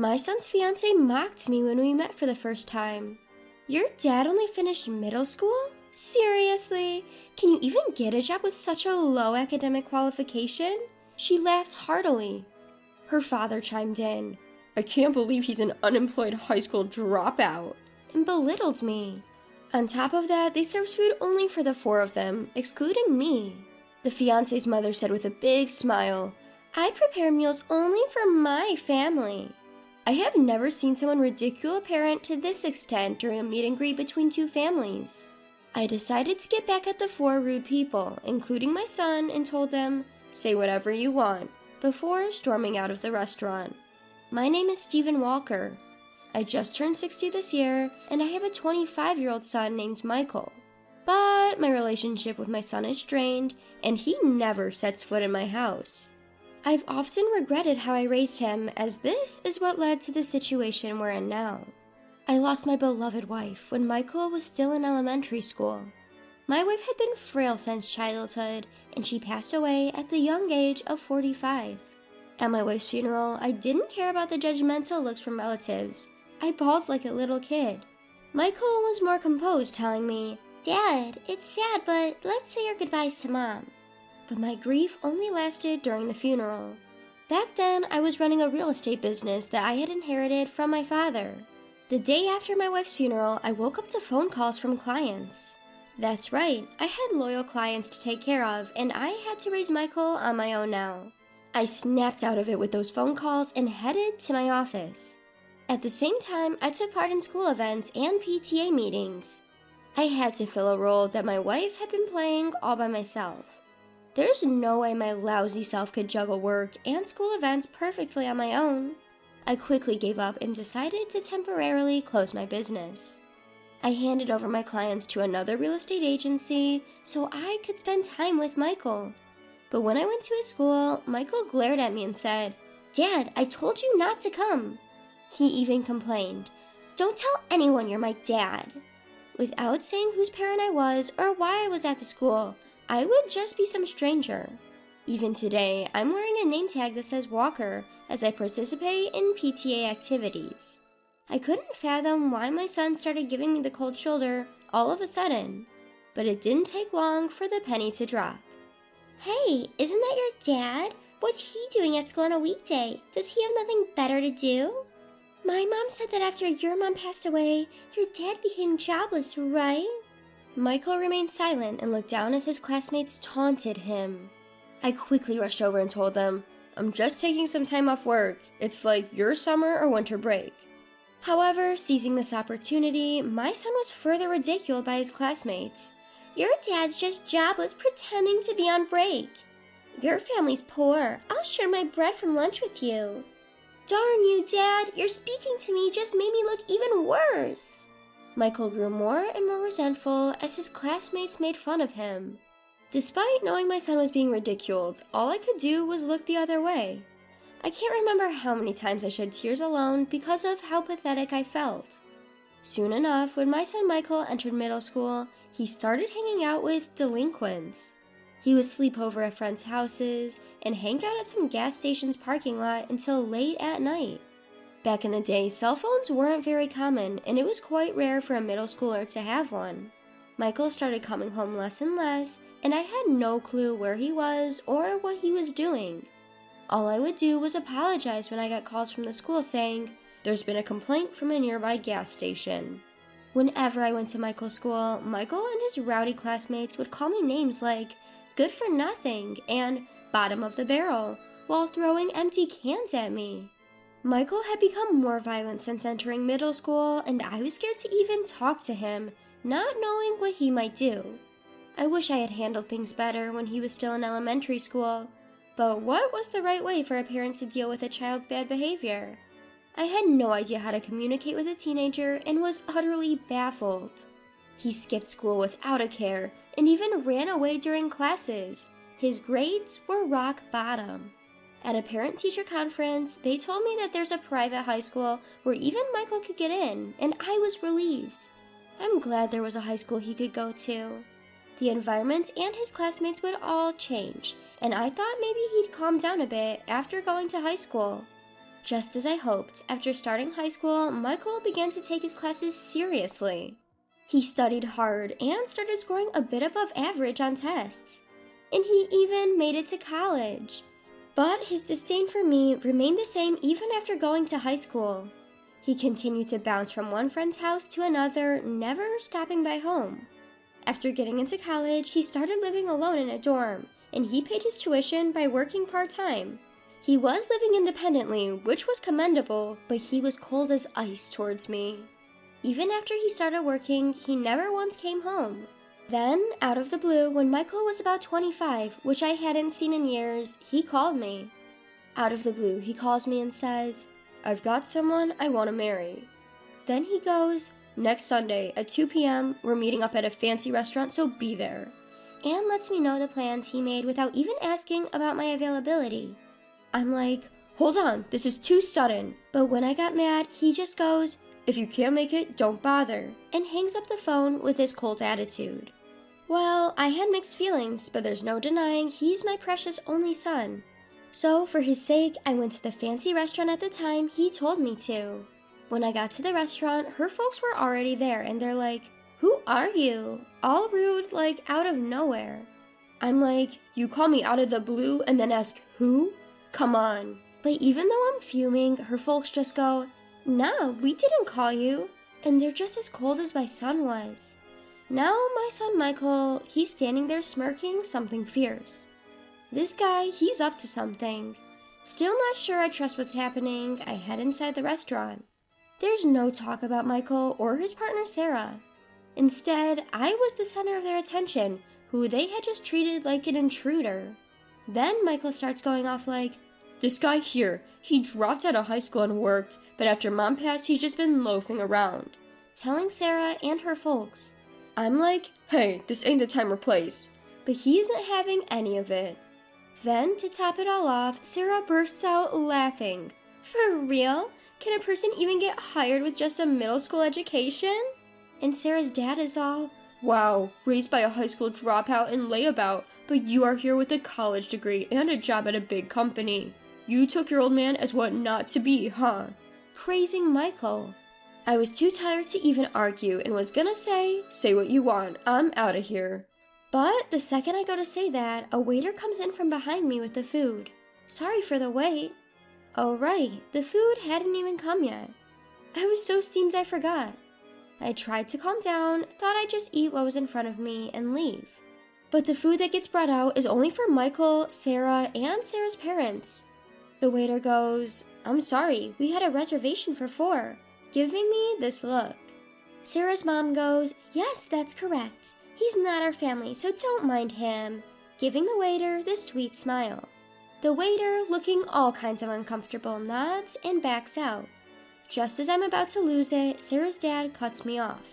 My son's fiance mocked me when we met for the first time. Your dad only finished middle school? Seriously? Can you even get a job with such a low academic qualification? She laughed heartily. Her father chimed in, I can't believe he's an unemployed high school dropout, and belittled me. On top of that, they served food only for the four of them, excluding me. The fiance's mother said with a big smile, I prepare meals only for my family. I have never seen someone ridicule a parent to this extent during a meet and greet between two families. I decided to get back at the four rude people, including my son, and told them, say whatever you want, before storming out of the restaurant. My name is Stephen Walker. I just turned 60 this year, and I have a 25-year-old son named Michael. But my relationship with my son is strained, and he never sets foot in my house. I've often regretted how I raised him, as this is what led to the situation we're in now. I lost my beloved wife when Michael was still in elementary school. My wife had been frail since childhood, and she passed away at the young age of 45. At my wife's funeral, I didn't care about the judgmental looks from relatives. I bawled like a little kid. Michael was more composed, telling me, Dad, it's sad, but let's say our goodbyes to Mom. But my grief only lasted during the funeral. Back then, I was running a real estate business that I had inherited from my father. The day after my wife's funeral, I woke up to phone calls from clients. That's right, I had loyal clients to take care of, and I had to raise Michael on my own now. I snapped out of it with those phone calls and headed to my office. At the same time, I took part in school events and PTA meetings. I had to fill a role that my wife had been playing all by myself. There's no way my lousy self could juggle work and school events perfectly on my own. I quickly gave up and decided to temporarily close my business. I handed over my clients to another real estate agency so I could spend time with Michael. But when I went to his school, Michael glared at me and said, Dad, I told you not to come. He even complained, Don't tell anyone you're my dad. Without saying whose parent I was or why I was at the school, I would just be some stranger. Even today, I'm wearing a name tag that says Walker as I participate in PTA activities. I couldn't fathom why my son started giving me the cold shoulder all of a sudden, but it didn't take long for the penny to drop. Hey, isn't that your dad? What's he doing at school on a weekday? Does he have nothing better to do? My mom said that after your mom passed away, your dad became jobless, right? Michael remained silent and looked down as his classmates taunted him. I quickly rushed over and told them, I'm just taking some time off work. It's like your summer or winter break. However, seizing this opportunity, my son was further ridiculed by his classmates. Your dad's just jobless pretending to be on break. Your family's poor. I'll share my bread from lunch with you. Darn you, Dad, your speaking to me just made me look even worse. Michael grew more and more resentful as his classmates made fun of him. Despite knowing my son was being ridiculed, all I could do was look the other way. I can't remember how many times I shed tears alone because of how pathetic I felt. Soon enough, when my son Michael entered middle school, he started hanging out with delinquents. He would sleep over at friends' houses and hang out at some gas station's parking lot until late at night. Back in the day, cell phones weren't very common, and it was quite rare for a middle schooler to have one. Michael started coming home less and less, and I had no clue where he was or what he was doing. All I would do was apologize when I got calls from the school saying, There's been a complaint from a nearby gas station. Whenever I went to Michael's school, Michael and his rowdy classmates would call me names like good for nothing and bottom of the barrel, while throwing empty cans at me. Michael had become more violent since entering middle school, and I was scared to even talk to him, not knowing what he might do. I wish I had handled things better when he was still in elementary school, but what was the right way for a parent to deal with a child's bad behavior? I had no idea how to communicate with a teenager and was utterly baffled. He skipped school without a care and even ran away during classes. His grades were rock bottom. At a parent-teacher conference, they told me that there's a private high school where even Michael could get in, and I was relieved. I'm glad there was a high school he could go to. The environment and his classmates would all change, and I thought maybe he'd calm down a bit after going to high school. Just as I hoped, after starting high school, Michael began to take his classes seriously. He studied hard and started scoring a bit above average on tests. And he even made it to college. But his disdain for me remained the same even after going to high school. He continued to bounce from one friend's house to another, never stopping by home. After getting into college, he started living alone in a dorm, and he paid his tuition by working part-time. He was living independently, which was commendable, but he was cold as ice towards me. Even after he started working, he never once came home. Then, out of the blue, when Michael was about 25, which I hadn't seen in years, he called me. Out of the blue, he calls me and says, "I've got someone I want to marry." Then he goes, "Next Sunday at 2 p.m., we're meeting up at a fancy restaurant, so be there." And lets me know the plans he made without even asking about my availability. I'm like, "Hold on, this is too sudden." But when I got mad, he just goes, "If you can't make it, don't bother," and hangs up the phone with his cold attitude. Well, I had mixed feelings, but there's no denying he's my precious only son. So, for his sake, I went to the fancy restaurant at the time he told me to. When I got to the restaurant, her folks were already there, and they're like, "Who are you?" All rude, like out of nowhere. I'm like, "You call me out of the blue and then ask who? Come on." But even though I'm fuming, her folks just go, "Nah, we didn't call you." And they're just as cold as my son was. Now my son Michael, he's standing there smirking something fierce. This guy, he's up to something. Still not sure I trust what's happening, I head inside the restaurant. There's no talk about Michael or his partner Sarah. Instead, I was the center of their attention, who they had just treated like an intruder. Then Michael starts going off like, "This guy here, he dropped out of high school and worked, but after mom passed, he's just been loafing around," telling Sarah and her folks. I'm like, "Hey, this ain't the time or place," but he isn't having any of it. Then, to top it all off, Sarah bursts out laughing. "For real? Can a person even get hired with just a middle school education?" And Sarah's dad is all, "Wow, raised by a high school dropout and layabout, but you are here with a college degree and a job at a big company. You took your old man as what not to be, huh?" Praising Michael. I was too tired to even argue and was gonna say what you want, I'm out of here. But the second I go to say that, a waiter comes in from behind me with the food. Sorry for the wait. Oh right, the food hadn't even come yet. I was so steamed I forgot. I tried to calm down, thought I'd just eat what was in front of me and leave. But the food that gets brought out is only for Michael, Sarah, and Sarah's parents. The waiter goes, "I'm sorry, we had a reservation for 4, giving me this look. Sarah's mom goes, "Yes, that's correct. He's not our family, so don't mind him," giving the waiter this sweet smile. The waiter, looking all kinds of uncomfortable, nods and backs out. Just as I'm about to lose it, Sarah's dad cuts me off.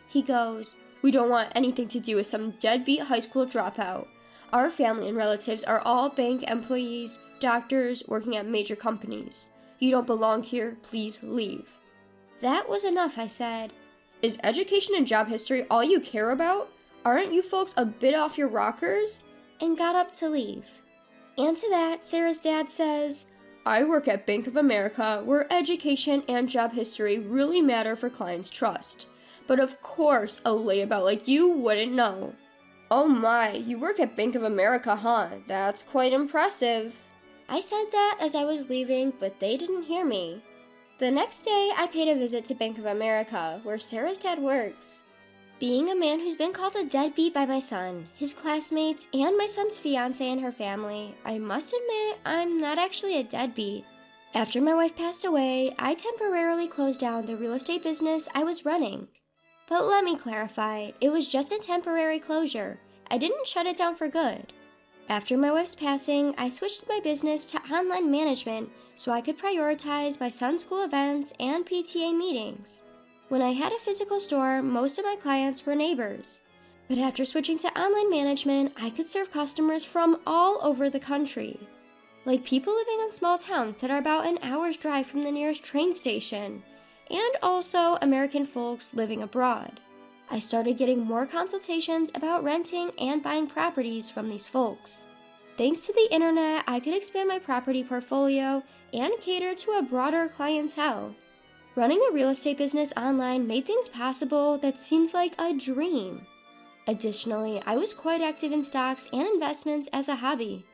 He goes, "We don't want anything to do with some deadbeat high school dropout. Our family and relatives are all bank employees, doctors, working at major companies. You don't belong here, please leave." That was enough, I said. "Is education and job history all you care about? Aren't you folks a bit off your rockers?" And got up to leave. And to that, Sarah's dad says, "I work at Bank of America, where education and job history really matter for clients' trust. But of course, a layabout like you wouldn't know." "Oh my, you work at Bank of America, huh? That's quite impressive." I said that as I was leaving, but they didn't hear me. The next day, I paid a visit to Bank of America, where Sarah's dad works. Being a man who's been called a deadbeat by my son, his classmates, and my son's fiancée and her family, I must admit I'm not actually a deadbeat. After my wife passed away, I temporarily closed down the real estate business I was running. But let me clarify, it was just a temporary closure. I didn't shut it down for good. After my wife's passing, I switched my business to online management so I could prioritize my son's school events and PTA meetings. When I had a physical store, most of my clients were neighbors. But after switching to online management, I could serve customers from all over the country. Like people living in small towns that are about an hour's drive from the nearest train station, and also American folks living abroad. I started getting more consultations about renting and buying properties from these folks. Thanks to the internet, I could expand my property portfolio and cater to a broader clientele. Running a real estate business online made things possible that seems like a dream. Additionally, I was quite active in stocks and investments as a hobby.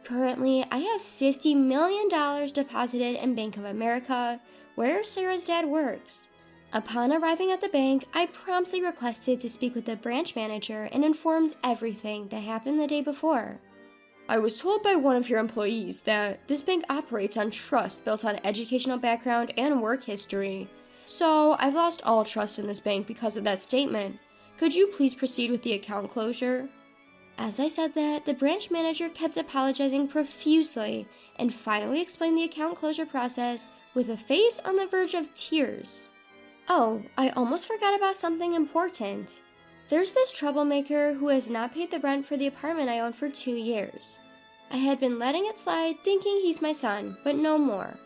Currently, I have $50 million deposited in Bank of America, where Sarah's dad works. Upon arriving at the bank, I promptly requested to speak with the branch manager and informed everything that happened the day before. I was told by one of your employees that this bank operates on trust built on educational background and work history. So I've lost all trust in this bank because of that statement. Could you please proceed with the account closure? As I said that, the branch manager kept apologizing profusely and finally explained the account closure process with a face on the verge of tears. Oh, I almost forgot about something important. There's this troublemaker who has not paid the rent for the apartment I own for 2 years. I had been letting it slide thinking he's my son, but no more.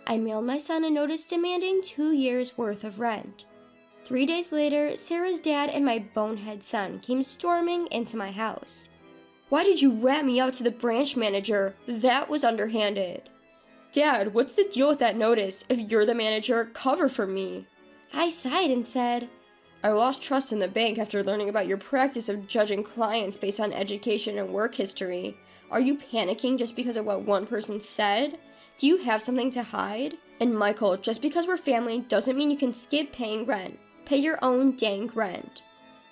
I mailed my son a notice demanding 2 years' worth of rent. 3 days later, Sarah's dad and my bonehead son came storming into my house. Why did you rat me out to the branch manager? That was underhanded. Dad, what's the deal with that notice? If you're the manager, cover for me. I sighed and said, I lost trust in the bank after learning about your practice of judging clients based on education and work history. Are you panicking just because of what one person said? Do you have something to hide? And Michael, just because we're family doesn't mean you can skip paying rent. Pay your own dang rent.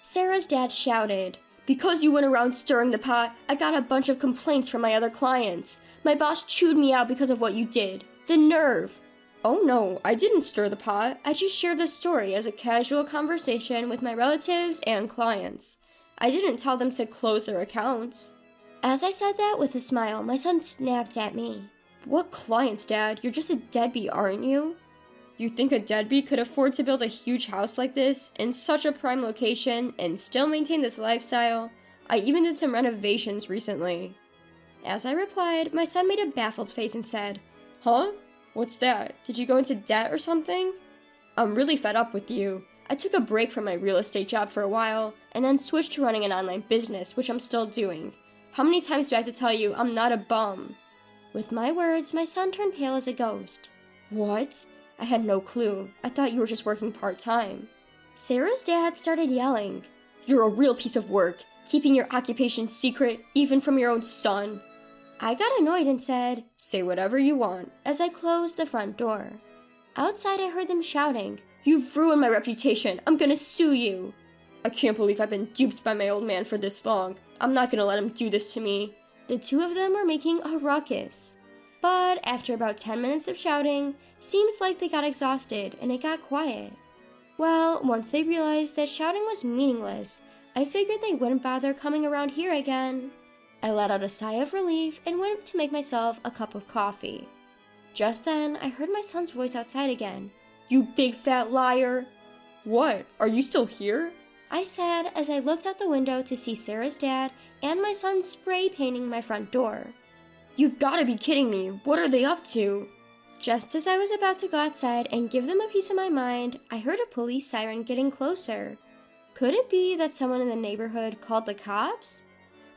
Sarah's dad shouted, Because you went around stirring the pot, I got a bunch of complaints from my other clients. My boss chewed me out because of what you did. The nerve! Oh no, I didn't stir the pot. I just shared the story as a casual conversation with my relatives and clients. I didn't tell them to close their accounts. As I said that with a smile, my son snapped at me. What clients, Dad? You're just a deadbeat, aren't you? You think a deadbeat could afford to build a huge house like this in such a prime location and still maintain this lifestyle? I even did some renovations recently. As I replied, my son made a baffled face and said, Huh? What's that? Did you go into debt or something? I'm really fed up with you. I took a break from my real estate job for a while and then switched to running an online business, which I'm still doing. How many times do I have to tell you I'm not a bum? With my words, my son turned pale as a ghost. What? I had no clue. I thought you were just working part-time. Sarah's dad started yelling. You're a real piece of work, keeping your occupation secret, even from your own son. I got annoyed and said, Say whatever you want, as I closed the front door. Outside, I heard them shouting, You've ruined my reputation. I'm gonna sue you. I can't believe I've been duped by my old man for this long. I'm not gonna let him do this to me. The two of them were making a ruckus. But after about 10 minutes of shouting, seems like they got exhausted and it got quiet. Well, once they realized that shouting was meaningless, I figured they wouldn't bother coming around here again. I let out a sigh of relief and went to make myself a cup of coffee. Just then, I heard my son's voice outside again. You big fat liar! What? Are you still here? I said as I looked out the window to see Sarah's dad and my son spray painting my front door. You've got to be kidding me. What are they up to? Just as I was about to go outside and give them a piece of my mind, I heard a police siren getting closer. Could it be that someone in the neighborhood called the cops?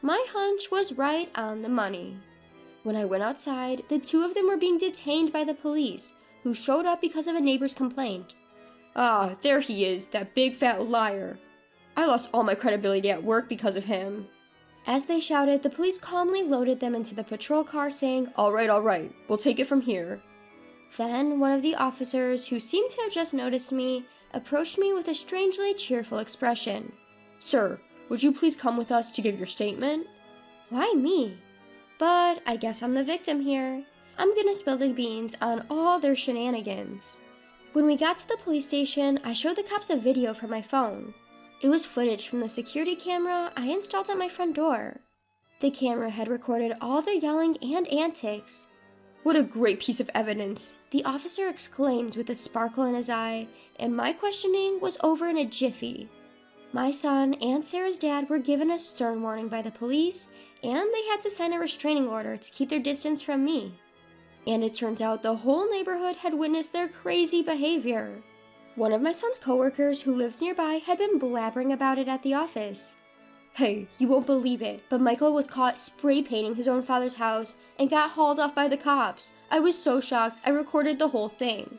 My hunch was right on the money. When I went outside, the two of them were being detained by the police, who showed up because of a neighbor's complaint. Ah, there he is, that big fat liar. I lost all my credibility at work because of him. As they shouted, the police calmly loaded them into the patrol car saying, all right, we'll take it from here. Then one of the officers, who seemed to have just noticed me, approached me with a strangely cheerful expression. Sir, would you please come with us to give your statement? Why me? But I guess I'm the victim here. I'm gonna spill the beans on all their shenanigans. When we got to the police station, I showed the cops a video from my phone. It was footage from the security camera I installed at my front door. The camera had recorded all their yelling and antics. What a great piece of evidence, the officer exclaimed with a sparkle in his eye, and my questioning was over in a jiffy. My son and Sarah's dad were given a stern warning by the police, and they had to sign a restraining order to keep their distance from me. And it turns out the whole neighborhood had witnessed their crazy behavior. One of my son's coworkers who lives nearby had been blabbering about it at the office. Hey, you won't believe it, but Michael was caught spray painting his own father's house and got hauled off by the cops. I was so shocked, I recorded the whole thing.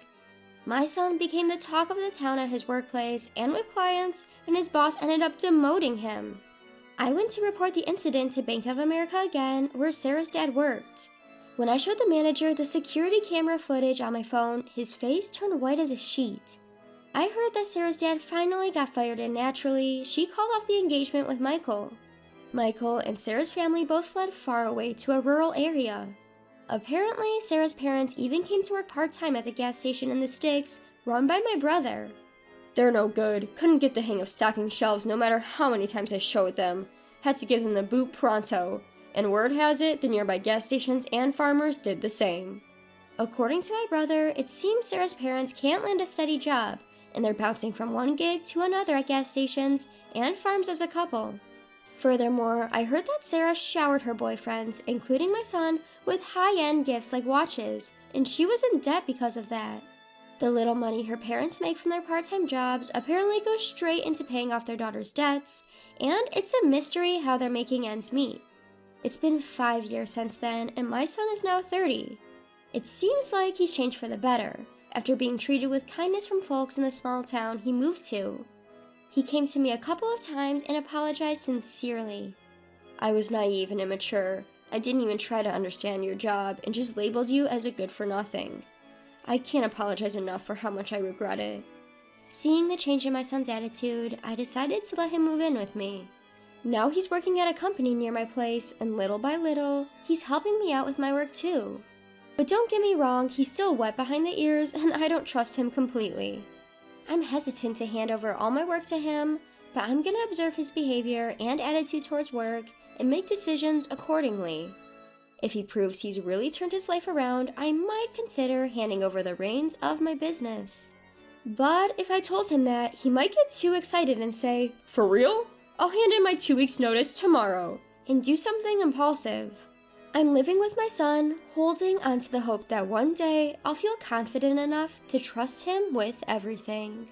My son became the talk of the town at his workplace and with clients, and his boss ended up demoting him. I went to report the incident to Bank of America again, where Sarah's dad worked. When I showed the manager the security camera footage on my phone, his face turned white as a sheet. I heard that Sarah's dad finally got fired, and naturally, she called off the engagement with Michael. Michael and Sarah's family both fled far away to a rural area. Apparently, Sarah's parents even came to work part-time at the gas station in the sticks, run by my brother. They're no good. Couldn't get the hang of stocking shelves no matter how many times I showed them. Had to give them the boot pronto. And word has it, the nearby gas stations and farmers did the same. According to my brother, it seems Sarah's parents can't land a steady job, and they're bouncing from one gig to another at gas stations and farms as a couple. Furthermore, I heard that Sarah showered her boyfriends, including my son, with high-end gifts like watches, and she was in debt because of that. The little money her parents make from their part-time jobs apparently goes straight into paying off their daughter's debts, and it's a mystery how they're making ends meet. It's been 5 years since then, and my son is now 30. It seems like he's changed for the better, after being treated with kindness from folks in the small town he moved to. He came to me a couple of times and apologized sincerely. I was naive and immature. I didn't even try to understand your job and just labeled you as a good-for-nothing. I can't apologize enough for how much I regret it. Seeing the change in my son's attitude, I decided to let him move in with me. Now he's working at a company near my place, and little by little, he's helping me out with my work too. But don't get me wrong, he's still wet behind the ears, and I don't trust him completely. I'm hesitant to hand over all my work to him, but I'm gonna observe his behavior and attitude towards work and make decisions accordingly. If he proves he's really turned his life around, I might consider handing over the reins of my business. But if I told him that, he might get too excited and say, "For real? I'll hand in my 2 weeks' notice tomorrow," and do something impulsive. I'm living with my son, holding on to the hope that one day I'll feel confident enough to trust him with everything.